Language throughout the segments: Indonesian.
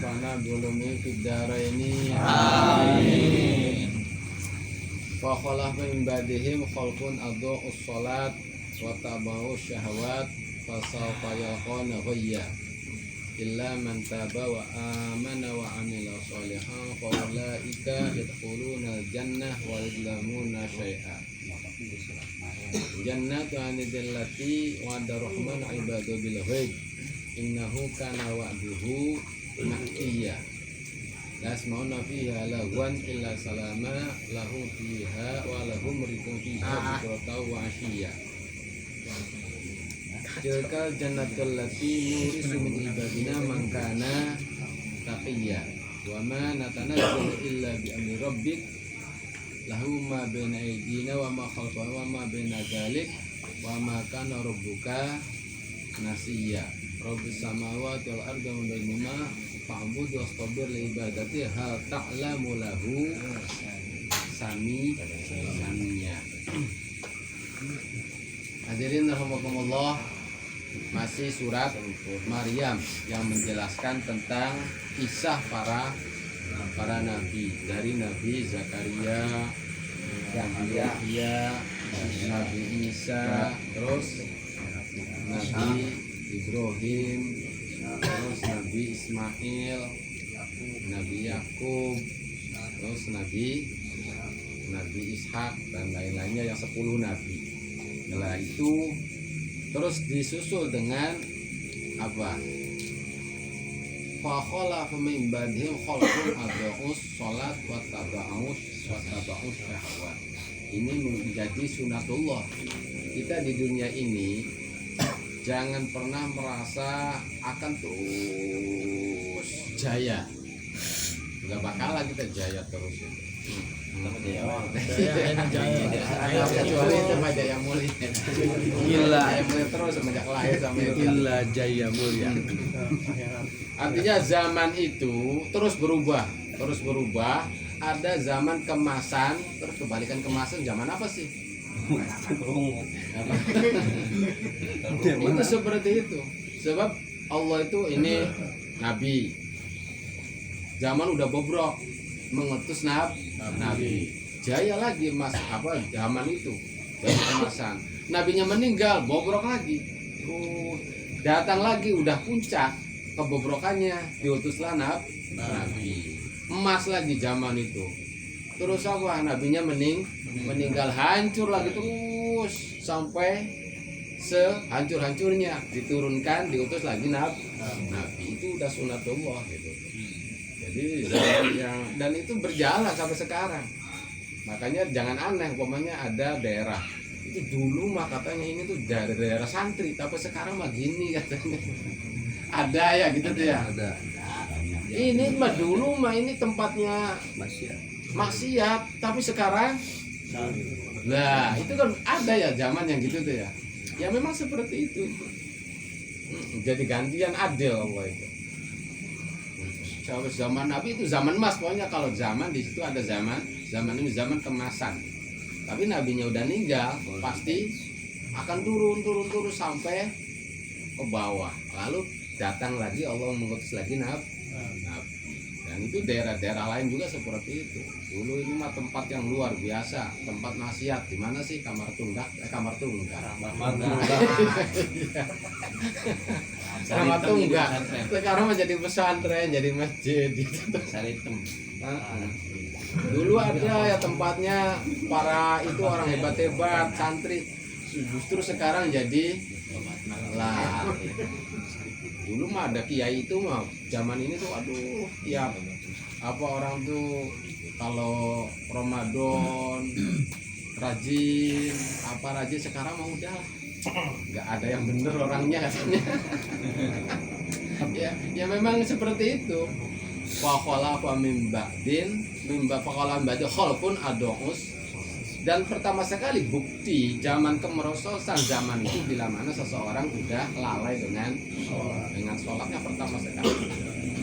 nafa'na bi-ulumi fid dharaini. Amin. Fa khalafa min ba'dihim khalqun adha'us shalat wa tabau syahawat fa sawfa yalqawna ghayya illa man taba wa amana wa amila sholihan fa ulaika yadkhuluna jannah wa la yuzlamuna syai'a. Jannatu 'adnillati wa'ada rahman 'ibadu bil ghaib innahu kana wa'duhu ma'iyya la yasma'una fiha lagwan illa salama lahum fiha wa lahum rikun fiha bukratan wa 'ashiyya. Tilka jannatul lati nurisu min ibadina man kana taqiyya wa ma natanazzalu illa bi amri rabbik lahu ma baina aydina wa ma khalfana wa ma baina dzalik wa ma kana rabbuka nasiyya. Rabbus samawati wal ardi wa bainahuma fa'bud wastabir li ibadati hal ta'lamu lahu samiyya. Hadirin rahimakumullah, masih surat Maryam yang menjelaskan tentang kisah para nabi, dari Nabi Zakaria, Nabi Yahya, Nabi Isa, terus Nabi Ibrahim, terus Nabi Ismail, Nabi Yakub, terus Nabi Ishak dan lain-lainnya yang 10 nabi. Setelah itu terus disusul dengan apa? Fa khalafa min ba'dihim khalqun adha'us shalat wa taba'us syahwat. Ini menjadi sunatullah. Kita di dunia ini jangan pernah merasa akan terus jaya. Enggak bakalan kita jaya terus itu. Kecuali itu mah Jaya Mulia. Gila. Jaya Mulia terus semenjak lahir sampai Gila Jaya Mulia. Artinya zaman itu terus berubah. Ada zaman kemasan, terus kebalikan kemasan zaman apa sih? Itu seperti itu. Sebab Allah itu ini nabi. Zaman udah bobrok, mengutus nabi. Jaya lagi zaman itu. Zaman kemasan. Nabinya meninggal, bobrok lagi. Datang lagi udah puncak kebobrokannya, diutuslah nabi. Emas lagi zaman itu. Terus apa? Nabinya meninggal, hancur lagi terus sampai sehancur-hancurnya, diturunkan, diutus lagi nabi. Itu udah sunatullah gitu. Jadi dan itu berjalan sampai sekarang. Makanya jangan aneh, umpamanya ada daerah itu dulu mah katanya ini tuh daerah santri, tapi sekarang mah gini katanya. Ada ya gitu tuh ya. Ada. Ini mah dulu mah ini tempatnya maksiat, tapi sekarang lah itu kan ada ya zaman yang gitu tuh ya. Ya memang seperti itu. Jadi gantian adil Allah itu. Zaman Nabi itu zaman emas, pokoknya kalau zaman di situ ada zaman ini zaman kemasan. Tapi nabinya udah meninggal, pasti akan turun sampai ke bawah. Lalu datang lagi Allah mengutus lagi nabi. Dan itu daerah-daerah lain juga seperti itu. Dulu ini mah tempat yang luar biasa, tempat maksiat. Di mana sih? Kamar tunggak. Kamar tunggak. Sekarang menjadi pesantren, jadi masjid gitu. Dulu ada ya tempatnya para itu orang hebat-hebat, santri. Justru sekarang jadi lah. Dulu mah ada kiai itu mah zaman ini tuh aduh tiap apa orang tuh kalau Ramadan rajin sekarang mah udah nggak ada yang bener orangnya katanya. ya memang seperti itu. Wa khalafa min ba'din khalfun adha'us. Dan pertama sekali bukti zaman kemerosotan zaman itu bila mana seseorang udah lalai dengan sholatnya pertama sekali.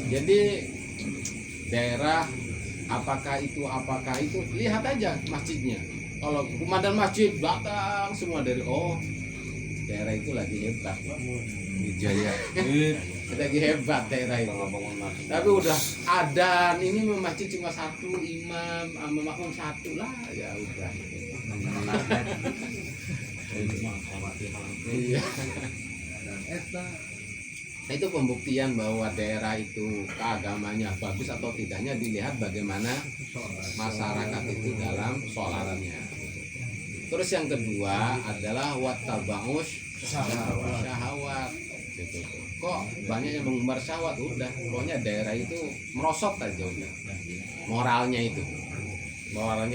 Jadi daerah apakah itu lihat aja masjidnya. Kalau komandan masjid datang semua dari daerah itu lagi hebat. Jaya. lagi hebat daerah itu. Tapi udah adan ini masjid cuma satu, imam sama makmum satu lah, ya udah. Iya. Nah, itu pembuktian bahwa daerah itu keagamannya bagus atau tidaknya dilihat bagaimana masyarakat itu dalam sholatnya. Terus yang kedua adalah wattaba'us syahawat. Gitu. Kok banyak yang mengumbar syahwat, udah pokoknya daerah itu merosot aja udah. Moralnya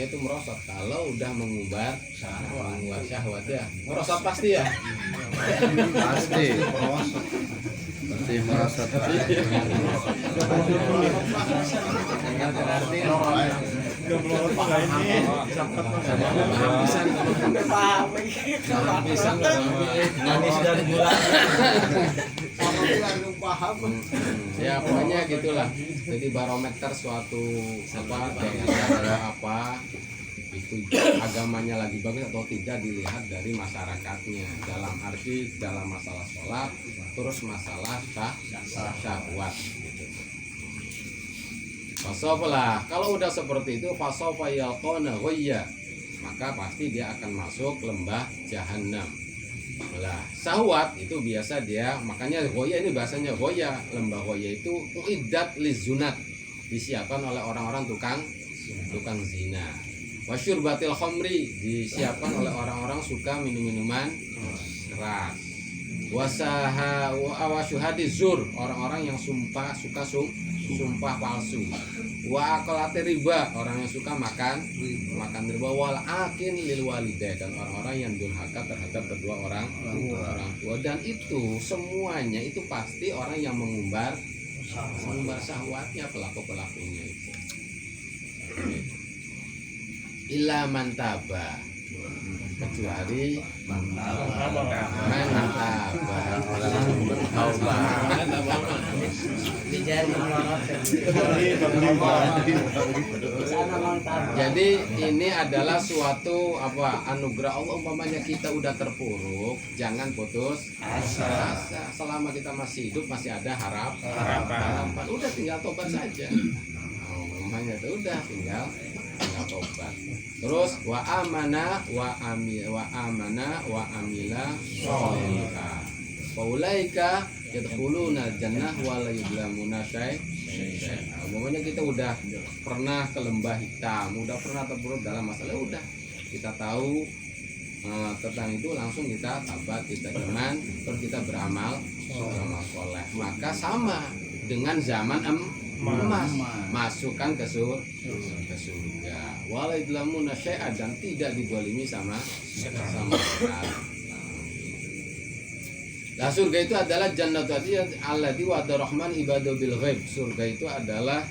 itu merosot. Kalau udah mengumbar syahwat ya merosot pasti ya. Pasti merosot. Berarti Manis dan gula. ya pokoknya gitulah. Jadi barometer suatu daerah apa itu agamanya lagi bagus atau tidak dilihat dari masyarakatnya, dalam arti dalam masalah sholat, terus masalah syahwat gitu. Fasofalah, kalau udah seperti itu fasofa yalqona ghayya, maka pasti dia akan masuk lembah jahanam. Lah, syahwat itu biasa dia, makanya ghayya ini bahasanya ghayya, lembah ghayya itu uiddat lizunat, disiapkan oleh orang-orang tukang zina. Wasyurbatil khamri, disiapkan oleh orang-orang suka minum-minuman keras. Wasaha wa syuhadi zur, orang-orang yang suka sumpah palsu. Wa akalati riba, orang yang suka makan riba. Wal akin lil walidain, dan orang-orang yang durhaka terhadap kedua orang tua. Dan itu semuanya itu pasti orang yang mengumbar syahwatnya, pelakunya itu. Illa man taba, kecuali man taba. Jadi ini adalah suatu anugerah Allah. Umpamanya kita udah terpuruk, jangan putus asa. Selama kita masih hidup masih ada harapan. Udah tinggal tobat saja. Umpamanya itu udah tinggal tobat. Terus wa amana wa amila sholihah. Faulaika yadkhuluna jannah wa la yudlamuna syai'a. Umumnya kita udah pernah ke lembah hitam, udah pernah terpuruk dalam masalah, udah kita tahu tentang itu, langsung kita tabat, kita iman, terus kita beramal soleh. Maka sama dengan zaman emas, masukkan ke surga. Wa la yudlamuna syai'a, dan tidak dizalimi sama sekali. Nah, surga itu adalah jannatu allati wa'ada rahman ibadu bil ghaib. Surga itu adalah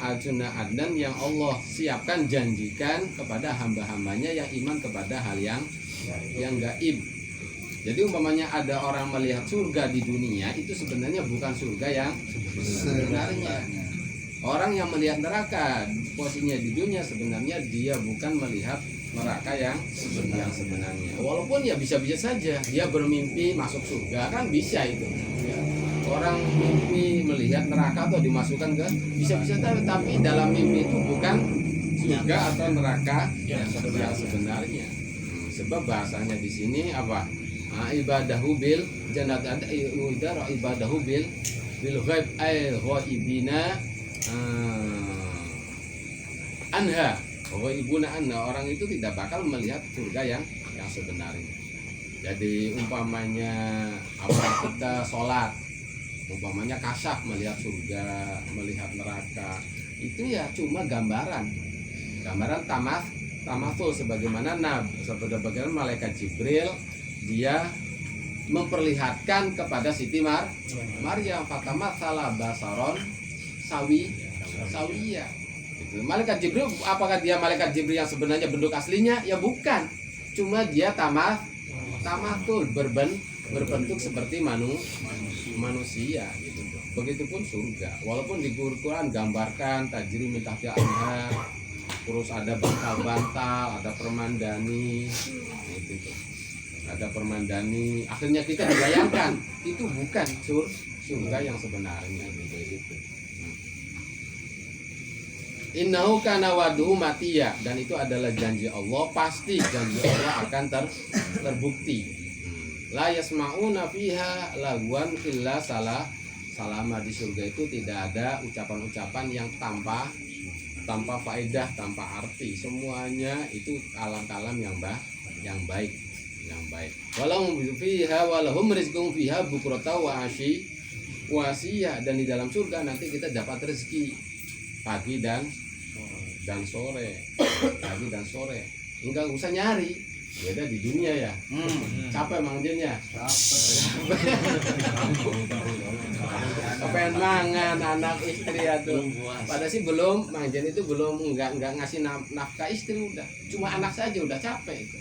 ajuna adnan yang Allah siapkan, janjikan kepada hamba-hambanya yang iman kepada hal yang gaib. Jadi umpamanya ada orang melihat surga di dunia, itu sebenarnya bukan surga yang sebenarnya. Orang yang melihat neraka posisinya di dunia, sebenarnya dia bukan melihat neraka yang sebenarnya. Walaupun ya bisa-bisa saja dia bermimpi masuk surga, kan bisa itu. Orang mimpi melihat neraka atau dimasukkan ke, bisa-bisa, tapi dalam mimpi itu bukan surga atau neraka yang sebenarnya. Sebab bahasanya di sini apa? Ibadahu bil jannat, ada ibadahu bil ghaib ay ghaibina anha. Bahwa ibuna anna, orang itu tidak bakal melihat surga yang sebenarnya. Jadi umpamanya kita sholat, umpamanya kasyaf melihat surga, melihat neraka, itu ya cuma gambaran tamatul, sebagaimana malaikat Jibril dia memperlihatkan kepada Siti Maryam, Fatamah salah basaron sawiyah. Malaikat Jibril, apakah dia malaikat Jibril yang sebenarnya bentuk aslinya? Ya bukan, cuma dia tamatul, berbentuk seperti manusia gitu. Begitupun surga, walaupun di Quran gambarkan tajri min tahtil anhar, terus ada bantal-bantal, ada permandani gitu. ada permandani. Akhirnya kita dibayangkan itu bukan surga yang sebenarnya gitu. Innahu kana wa'duhu matiya, dan itu adalah janji Allah, pasti janji Allah akan terbukti. La yasma'una fiha lagwan illa salama. Di surga itu tidak ada ucapan-ucapan yang tanpa faedah, tanpa arti. Semuanya itu kalam-kalam yang baik. Walahum fiha walahum rizqum fiha bukrata wa ashiya, dan di dalam surga nanti kita dapat rezeki pagi dan sore. Enggak usah nyari, beda di dunia ya. Capek Mang Jen ya. Kepengen mangan anak istri atuh. Padahal sih belum, Mang Jen itu belum enggak ngasih nafkah istri, udah cuma anak saja udah capek itu.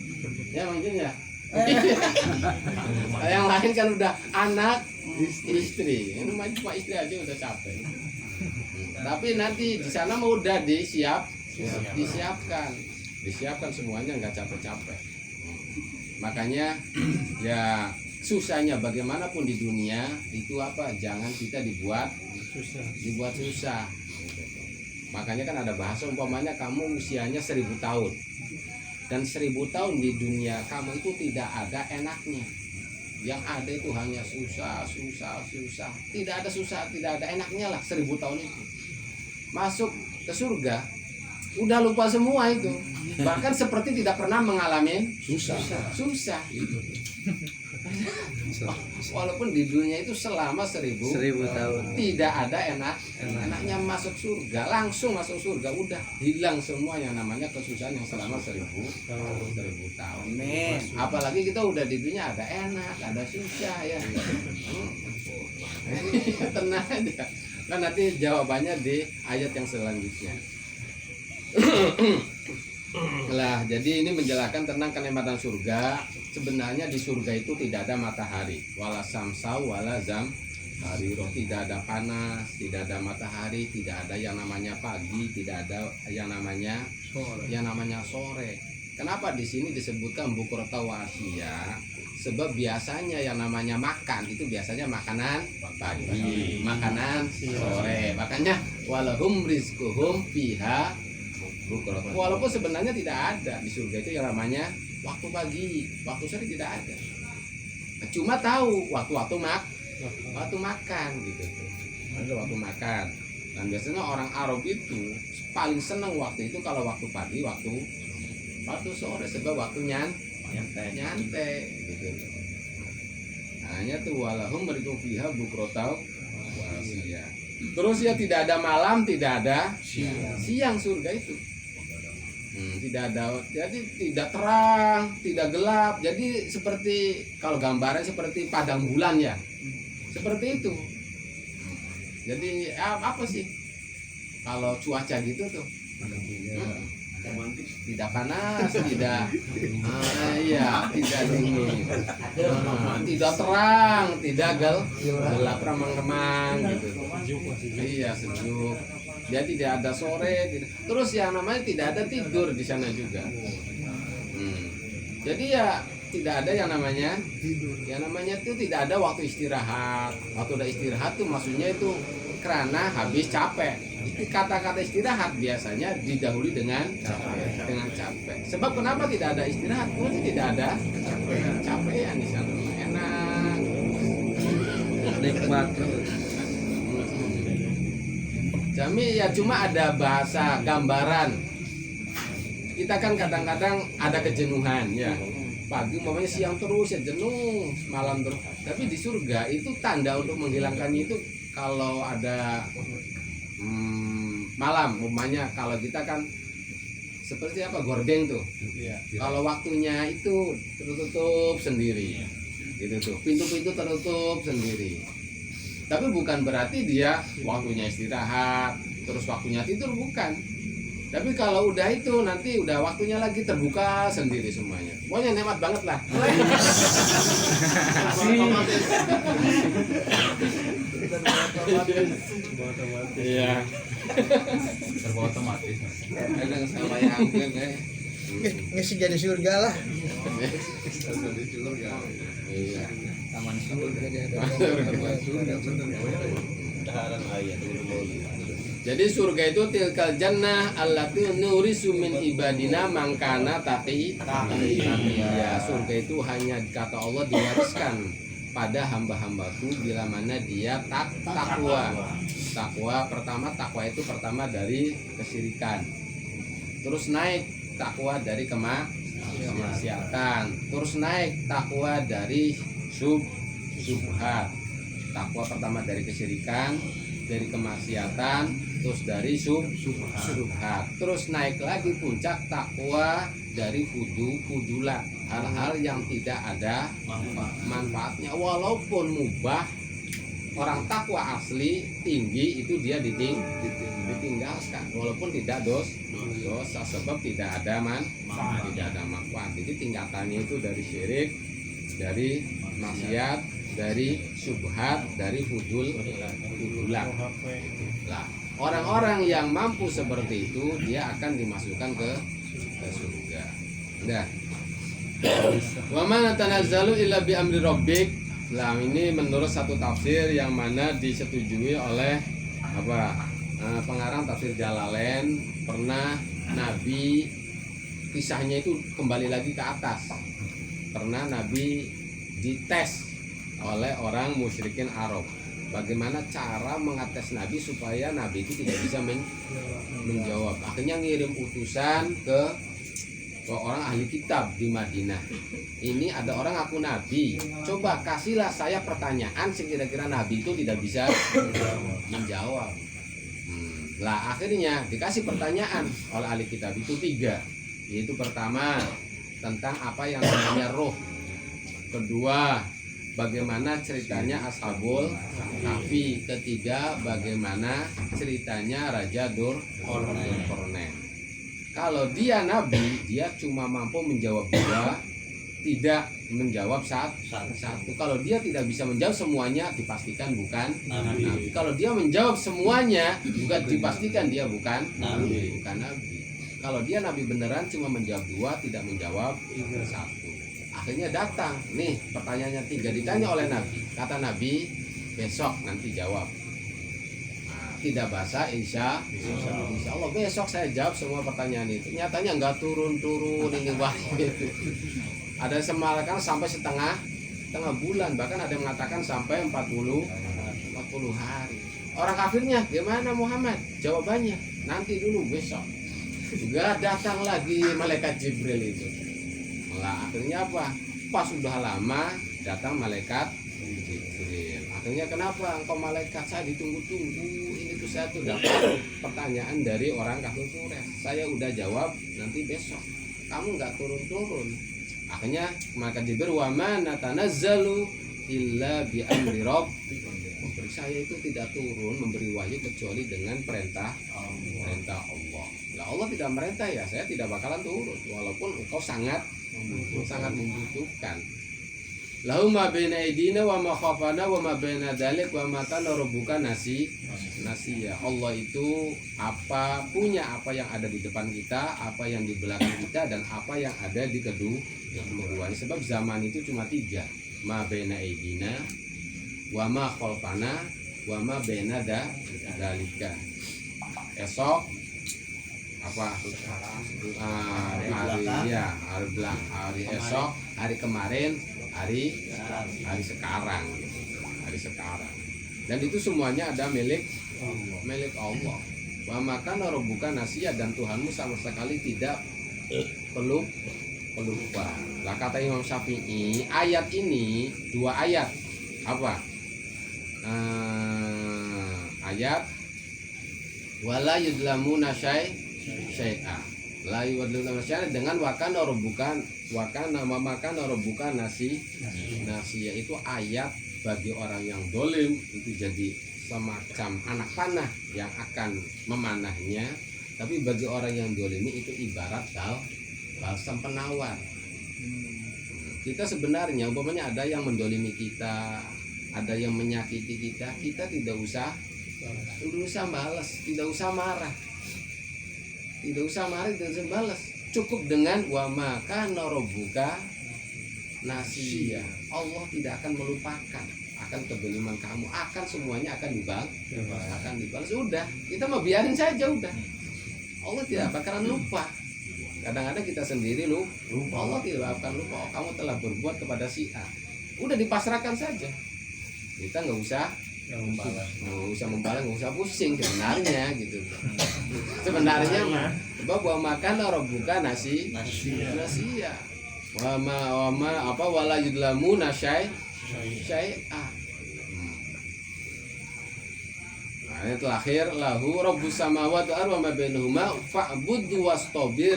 Ya Mang Jen ya. Yang lain kan udah anak istri. Ini cuma istri aja udah capek. Tapi nanti di sana mau udah disiapkan semuanya, nggak capek-capek. Makanya ya susahnya bagaimanapun di dunia itu apa? Jangan kita dibuat susah. Makanya kan ada bahasa umpamanya kamu usianya 1000 tahun, dan 1000 tahun di dunia kamu itu tidak ada enaknya. Yang ada itu hanya susah. Tidak ada susah, tidak ada enaknya lah 1000 tahun itu. Masuk ke surga udah lupa semua itu, bahkan seperti tidak pernah mengalami susah gitu. Walaupun di dunia itu selama 1000 tahun tidak ada enaknya. Masuk surga, langsung masuk surga, udah hilang semua yang namanya kesusahan yang selama 1000 tahun. Apalagi kita udah di dunia ada enak, ada susah ya. Tenang aja. Kan nanti jawabannya di ayat yang selanjutnya. Lah, jadi ini menjelaskan tentang kenikmatan surga. Sebenarnya di surga itu tidak ada matahari, wala samsau wala zamhariroh, tidak ada panas, tidak ada matahari, tidak ada yang namanya pagi, tidak ada yang namanya sore. Kenapa di sini disebutkan bukrata wa ashiya? Sebab biasanya yang namanya makan itu biasanya makanan pagi, makanan sore. Makanya walahum rizquhum fiha bukrata. Walaupun sebenarnya tidak ada di surga itu yang namanya waktu pagi, waktu sore tidak ada. Cuma tahu waktu makan gitu tuh. Ada waktu makan. Dan biasanya orang Arab itu paling senang waktu itu kalau waktu pagi, waktu sore, sebab waktunya nyantai gitu. Hanya tuh walahum rizquhum fiha bukrata wa ashiya. Terus ya tidak ada malam, tidak ada siang surga itu. Tidak ada, jadi tidak terang, tidak gelap. Jadi seperti kalau gambaran seperti padang bulan ya, seperti itu. Jadi apa sih kalau cuaca gitu tuh? Tidak panas, tidak tidak dingin, tidak terang, tidak gelap remang-remang gitu. Iya, sejuk. Dia tidak ada sore, terus yang namanya tidak ada tidur di sana juga. Jadi ya tidak ada yang namanya itu tidak ada waktu istirahat. Waktu udah istirahat tuh maksudnya itu karena habis capek. Itu kata-kata istirahat biasanya didahului dengan capek. Sebab kenapa tidak ada istirahat? Karena tidak ada capean di sana. Enak, nikmat. Jami ya cuma ada bahasa gambaran. Kita kan kadang-kadang ada kejenuhan ya. Pagi umpamanya siang terus ya jenuh, malam terus. Tapi di surga itu tanda untuk menghilangkannya itu kalau ada malam, umpamanya kalau kita kan seperti apa gordeng tuh. Kalau waktunya itu tertutup sendiri. Gitu tuh. Pintu-pintu tertutup sendiri. Tapi bukan berarti dia waktunya istirahat, terus waktunya tidur, bukan. Tapi kalau udah itu nanti udah waktunya lagi terbuka sendiri semuanya. Pokoknya nikmat banget lah. Iya. Serba otomatis. Kadang sama yang Ngisi jadi surga lah. Iya. Taman surga dia ada. Daharan ayat Jadi surga itu tilkal jannah allati nurisu min ibadina mangkana taqi. Ya, surga itu hanya kata Allah diwariskan pada hamba-hambaku bila mana dia takwa. Takwa pertama, takwa itu pertama dari kesyirikan. Terus naik takwa dari kemaksiatan. Terus naik takwa dari subhat. Takwa pertama dari kesyirikan, dari kemaksiatan, terus dari subhat. Terus naik lagi puncak takwa dari fudulat, hal-hal yang tidak ada manfaatnya walaupun mubah. Orang takwa asli tinggi itu dia ditinggalkan walaupun tidak dosa sebab tidak ada manfaat. Jadi tingkatannya itu dari syirik, dari maksiat, dari subhat, dari fudulat. Lah, orang-orang yang mampu seperti itu dia akan dimasukkan ke surga. Nah, wa ma tanazzalu illa bi amri rabbik. Lah, ini menurut satu tafsir yang mana disetujui oleh pengarang tafsir Jalalain. Pernah Nabi kisahnya itu kembali lagi ke atas. Pernah Nabi dites oleh orang musyrikin Arab. Bagaimana cara mengetes Nabi supaya Nabi itu tidak bisa menjawab. Akhirnya ngirim utusan ke orang ahli kitab di Madinah. Ini ada orang aku Nabi. Coba kasihlah saya pertanyaan sekira-kira Nabi itu tidak bisa menjawab. Lah akhirnya dikasih pertanyaan oleh ahli kitab itu 3. Yaitu pertama tentang apa yang namanya roh. Kedua, bagaimana ceritanya Ashabul Kahfi. Ketiga, bagaimana ceritanya Raja Dzulqarnain. Kalau dia nabi, dia cuma mampu menjawab 2, tidak menjawab satu. Kalau dia tidak bisa menjawab semuanya, dipastikan bukan nabi. Kalau dia menjawab semuanya, juga dipastikan dia bukan nabi. Kalau dia nabi beneran cuma menjawab 2, tidak menjawab 1. Akhirnya datang, nih pertanyaannya 3 ditanya oleh Nabi. Kata Nabi, besok nanti jawab. Nah, tidak bahasa insya Allah besok saya jawab semua pertanyaan itu. Nyatanya nggak turun ini gitu. Ada yang semalkan sampai setengah bulan, bahkan ada yang mengatakan sampai 40 hari. Orang kafirnya gimana Muhammad? Jawabannya nanti dulu besok. Juga datang lagi malaikat Jibril itu. Lah akhirnya apa? Pas sudah lama datang malaikat Jibril. Akhirnya kenapa engkau malaikat? Saya ditunggu-tunggu. Ini tuh saya tuh dapat pertanyaan dari orang kafir Quraisy. Saya udah jawab nanti besok. Kamu nggak turun-turun. Akhirnya malaikat Jibril wa ma natanazzalu illa bi amri rabbik. Saya itu tidak turun memberi wahyu kecuali dengan perintah Allah. Lah Allah tidak merintah ya, saya tidak bakalan turun walaupun engkau sangat membutuhkan. Lahu ma baina aidina wa ma khafana wa ma baina dzalik wa ma kana rabbuka nasiya. Allah itu punya apa yang ada di depan kita, apa yang di belakang kita, dan apa yang ada di keduanya. Sebab zaman itu cuma 3. Ma baina aidina wa ma khalfana wa ma baina dzalika. Esok hari esok, hari kemarin, hari sekarang. Dan itu semuanya ada milik Allah. Wa maka rabbuka nasiya, dan Tuhanmu sama sekali tidak pelupa. Lah kata Imam Syafi'i, ayat ini 2 ayat ayat wala yudlamuna syai'a. La yudlamuna syai'a dengan wakana rabbuka nasiya. Itu ayat bagi orang yang dolim itu jadi semacam anak panah yang akan memanahnya. Tapi bagi orang yang dolimi itu ibarat balsam penawar. Kita sebenarnya umpamanya ada yang mendolimi kita, ada yang menyakiti kita, kita tidak usah balas, tidak usah marah, tidak usah balas. Cukup dengan wa ma kana rabbuka nasiya. Allah tidak akan melupakan akan kedoliman kamu, akan semuanya akan dibalas. Udah, kita mau biarin saja udah. Allah tidak bakalan lupa. Kadang-kadang kita sendiri lupa. Allah tidak akan lupa. Oh, kamu telah berbuat kepada si A. Udah dipasrahkan saja. Kita nggak usah membalas, nggak usah pusing sebenarnya gitu. Sebenarnya mah bahwa makan orang bukan nasiya. Wama apa wala yudlamu syai'a. Nah, yang terakhir lahu rabbus samawati wal ardi wa ma bainahuma fa'budhu wastabir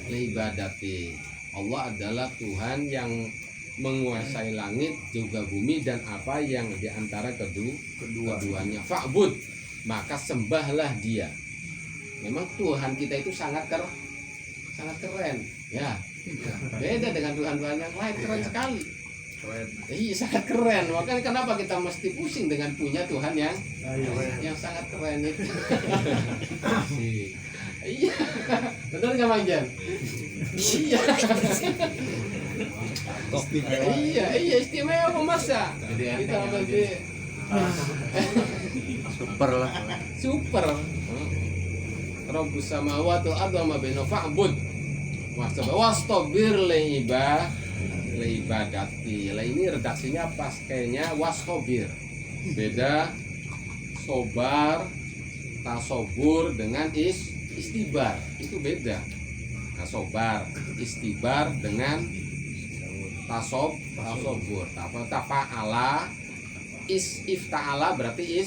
liibadati. Allah adalah Tuhan yang menguasai langit juga bumi dan apa yang diantara keduanya. Fa'bud, maka sembahlah dia. Memang Tuhan kita itu sangat keren ya. Beda dengan Tuhan-Tuhan yang lain, keren sekali. Iya, sangat keren. Makanya kenapa kita mesti pusing dengan punya Tuhan yang sangat keren itu. Iya, betul nggak Bang Jan? Iya. Iya istimewa masa. Kita berarti super. Rabbus samawati wal ardi wa ma bainahuma fa'bud wastabir liibadati. Lah ini redaksinya pas kayaknya wastabir. Beda sobar, tasobur dengan istibar. Itu beda. Nah, sobar, istibar dengan tasobur. Tafa'ala ifta'ala berarti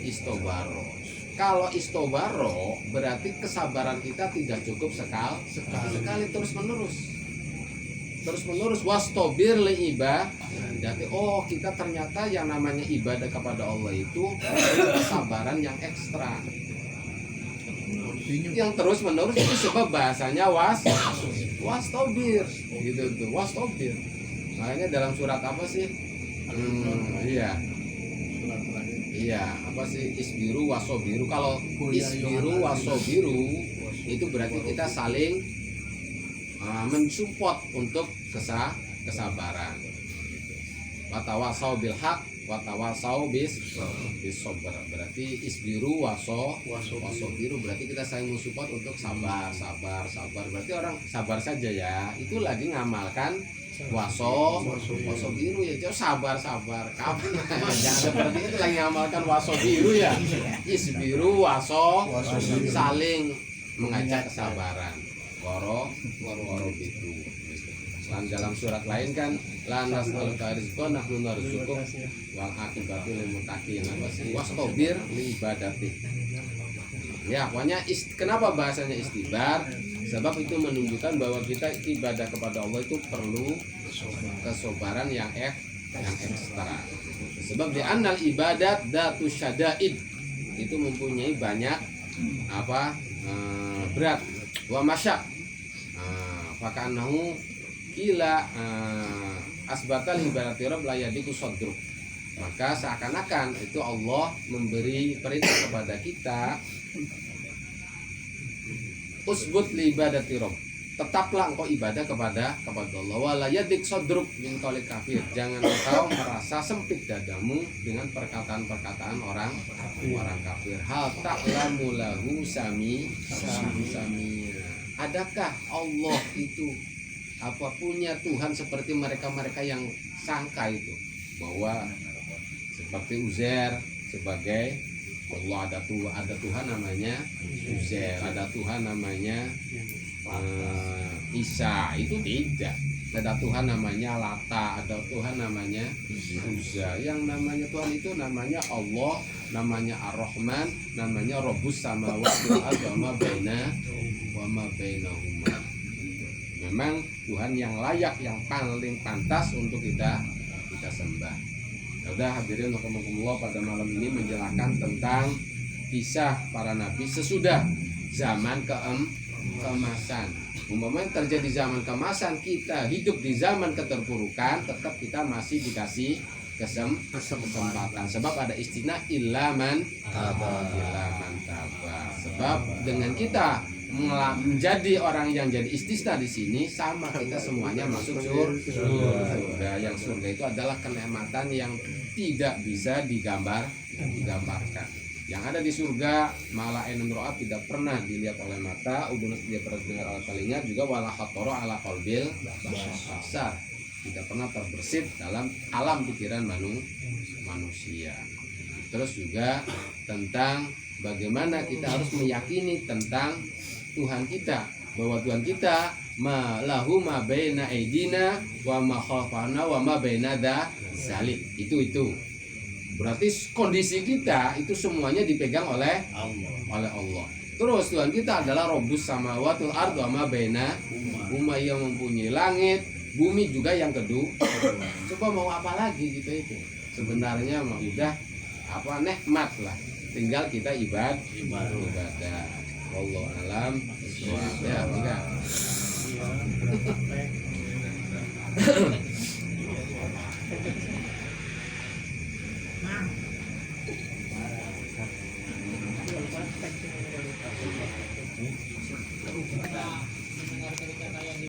istobaro. Kalau istobaro berarti kesabaran kita tidak cukup sekali terus menerus wastobir liibadati. Oh, kita ternyata yang namanya ibadah kepada Allah itu kesabaran yang ekstra, yang terus menerus. Itu sebab bahasanya wastobir gitu tuh, wastobir. Makanya dalam surat apa sih? Iya, apa sih isbiru wasobiru? Kalau isbiru wasobiru itu berarti kita saling mensupport untuk kesabaran. Watawasau bil haq, watawasau bis sabr. Berarti isbiru wasobiru berarti kita saling mensupport untuk sabar. Berarti orang sabar saja ya. Itu lagi ngamalkan waso biru ya, sabar kapan? Jangan seperti itu lagi ngamalkan waso biru ya. Isbiru waso saling mengajak kesabaran. Waro itu. Dan dalam surat lain kan lanas al-ka rizqan nahnu narzuquk wal aqibatu lil muttaqin. Wastabir li ibadati. Ya, pokoknya kenapa bahasanya istibar? Sebab itu menunjukkan bahwa kita ibadah kepada Allah itu perlu kesabaran yang ekstra. Sebab di annal ibadat datu syadaid itu mempunyai banyak berat wa masyak. Fakanahu kila asbatal ibadati rabb la yadiku sadruk. Maka seakan-akan itu Allah memberi perintah kepada kita, usbut li ibadati rabb, tetaplah engkau ibadah kepada Allah. Wala yadik sadruk min qawli kafir, jangan engkau merasa sempit dadamu dengan perkataan-perkataan orang kafir. Hal ta'lamu lahu samia. Adakah Allah itu punya Tuhan seperti mereka yang sangka itu, bahwa seperti Uzair sebagai Allah, ada Tuhan namanya Uzair, ada Tuhan namanya Isa. Itu tidak. Ada Tuhan namanya Lata, ada Tuhan namanya Uzza. Yang namanya Tuhan itu namanya Allah, namanya Ar-Rahman, namanya Rabbus samawati wal ardi wa ma bainahuma. Memang Tuhan yang layak, yang paling pantas untuk kita sembah. Ya udah, hadirin rahimakumullah, pada malam ini menjelaskan tentang kisah para nabi sesudah zaman keemasan. Umpamanya terjadi zaman keemasan, kita hidup di zaman keterpurukan, tetap kita masih dikasih kesempatan. Sebab ada istilah ilaman taba. Sebab dengan kita menjadi orang yang jadi istisna di sini sama kita semuanya masuk surga. Yang surga itu adalah kenikmatan yang tidak bisa digambarkan. Yang ada di surga malah ainun ra'at tidak pernah dilihat oleh mata, udhun tidak pernah dengar oleh telinga, juga wala khatara ala qalbil basar, tidak pernah terbersit dalam alam pikiran manusia. Terus juga tentang bagaimana kita harus meyakini tentang Tuhan kita, bahwa Tuhan kita lahu ma baina aidina wa ma khalfana wa ma baina dzalik. Itu berarti kondisi kita itu semuanya dipegang oleh Allah. Terus Tuhan kita adalah Rabbus samawati wal ardi wa ma baina huma, yang mempunyai langit, bumi juga yang kedua. Coba mau apa lagi gitu itu. Sebenarnya mah udah apa nikmat lah. Tinggal kita ibadah. Wallahu alam. Ya, enggak.